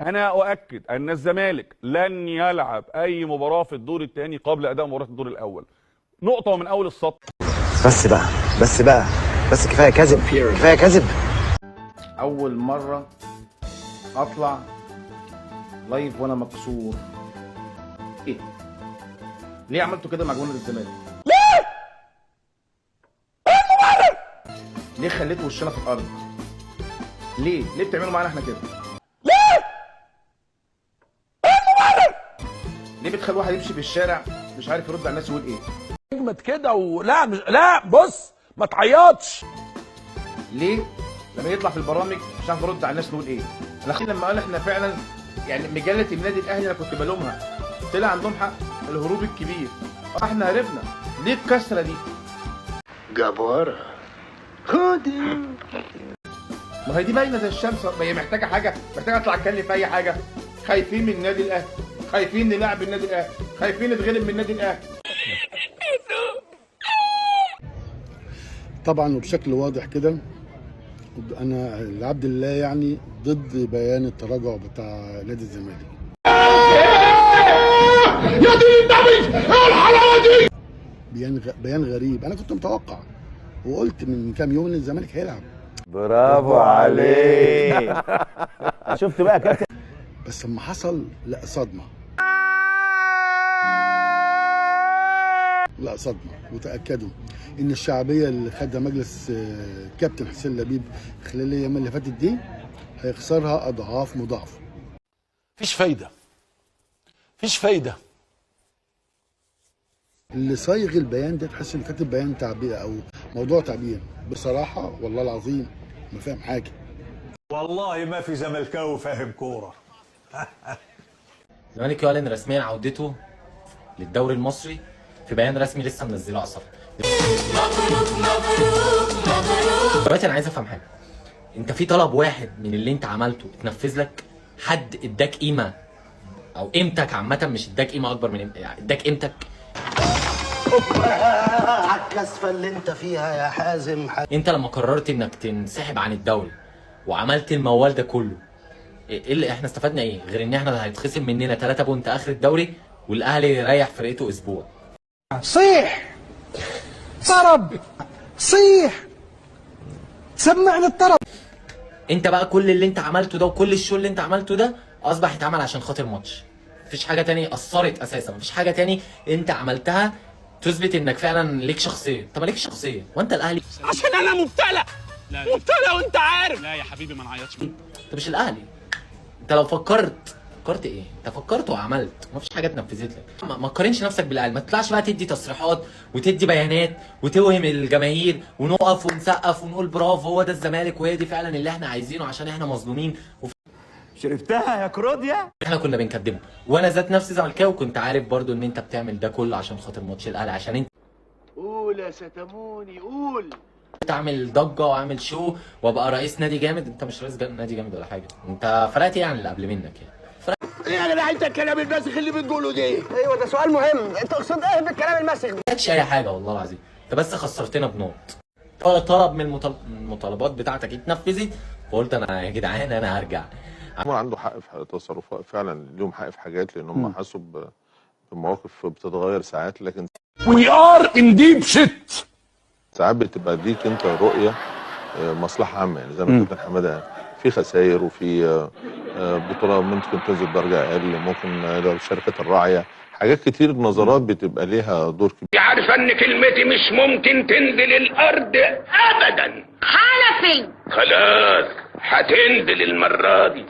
انا اؤكد ان الزمالك لن يلعب اي مباراه في الدور الثاني قبل اداء مباراه الدور الاول. نقطه ومن اول السطر. بس بقى بس بقى بس كفايه كذب، كفايه كذب. اول مره اطلع لايف وانا مكسور. ايه ليه عملتوا كده مع جمهور الزمالك؟ ليه خليتوا وشنا في الارض؟ ليه بتعملوا معانا احنا كده؟ ليه بتخلي واحد يمشي في الشارع مش عارف يرد على الناس يقول ايه؟ اجمد كده ولا لا بص ما تعيطش. ليه لما يطلع في البرامج مش عارف يرد على الناس نقول ايه؟ انا لما قال احنا فعلا يعني مجله النادي الاهلي انا كنت بلومها، طلع عندهم حق الهروب الكبير. احنا هربنا ليه الكسره دي؟ جبارة خدي. ما هي دي باينه زي الشمس، ما هي محتاجه حاجه، محتاجه اطلع اتكلم في اي حاجه. خايفين من النادي الاهلي، خايفين نلعب النادي الاهلي، خايفين نتغلب من النادي الاهلي. طبعا وبشكل واضح كده انا لعبد الله يعني ضد بيان التراجع بتاع نادي الزمالك. يا دين النبي الحلاوه دي بيان غريب. انا كنت متوقع وقلت من كام يوم ان الزمالك هيلعب. برافو عليك. شفت بقى كابتن؟ بس لما حصل لا صدمه، لا صدمه. وتاكدوا ان الشعبيه اللي خدها مجلس كابتن حسين لبيب خلال الايام اللي فاتت دي هيخسرها اضعاف مضاعفه. مفيش فايده، مفيش فايده. اللي صايغ البيان ده تحس انه كاتب بيان تعبئه او موضوع تعبير. بصراحه والله العظيم ما فاهم حاجه. والله ما في زملكاوي فاهم كوره. الزمالك يعلن رسميا عودته للدوري المصري في بيان رسمي لسه منزله اصلا. مبروك مبروك مبروك. دلوقتي انا عايز افهم حاجه، انت في طلب واحد من اللي انت عملته اتنفذ لك؟ حد اداك قيمه او قيمتك عامه، مش اداك قيمه اكبر من يعني اداك قيمتك؟ على الكسفه اللي انت فيها يا حازم. انت لما قررت انك تنسحب عن الدوري وعملت الموال ده كله، ايه اللي احنا استفدنا ايه غير ان احنا هيتخصم مننا 3 بونت اخر الدوري والاهلي يريح فرقته اسبوع؟ صيح طرب، صيح سمعنا الطرب. انت بقى كل اللي انت عملته ده وكل الشغل اللي انت عملته ده اصبح يتعمل عشان خاطر ماتش. مفيش حاجه تاني اثرت اساسا، مفيش حاجه تاني انت عملتها تثبت انك فعلا ليك شخصيه. انت مالكش شخصيه وانت الاهلي عشان انا مبتلى مبتلى وانت عارف. لا يا حبيبي ما نعيطش. انت مش الاهلي. انت لو فكرت ايه؟ انت فكرت وعملت، مفيش حاجه اتنفذت لك. ما تقارنش نفسك بالاهلي، ما تطلعش بقى تدي تصريحات وتدي بيانات وتوهم الجماهير ونقف ونسقف ونقول برافو هو ده الزمالك وهي دي فعلا اللي احنا عايزينه عشان احنا مظلومين. شربتها يا كروديا؟ احنا كنا بنكدبه، وانا ذات نفسي زملكاوي كنت عارف برضو ان انت بتعمل ده كله عشان خاطر ماتش الاهلي، عشان انت قول يا ستموني قول. تعمل ضجه واعمل شو وابقى رئيس نادي جامد. انت مش رئيس نادي جامد ولا حاجه، انت فرقت يعني اللي قبل منك يعني. ايه يا جدع انت الكلام الماسخ اللي بتقوله ده؟ ايوه ده سؤال مهم، انت تقصد ايه بالكلام الماسخ ده؟ ما كانتش اي حاجه والله العظيم، انت بس خسرتنا بنقط. طلب من المطالبات بتاعتك اتنفذت، فقلت انا يا جدعان انا هرجع. هم عنده حق في تصرفات، فعلا ليهم حق في حاجات لان هم حسوا بمواقف بتتغير ساعات، لكن وي ار ان ديب شيت. ساعات بتبقى ليك انت رؤيه مصلحه عامه، يعني زي ما كابتن حماده في خسائر وفي بطوله ممكن تنزل درجه اقل، ممكن شركه الراعيه، حاجات كتير نظرات بتبقى ليها دور كبير. عارفه ان كلمتي مش ممكن تنزل الارض ابدا. حنفي خلاص هتنزل المره دي.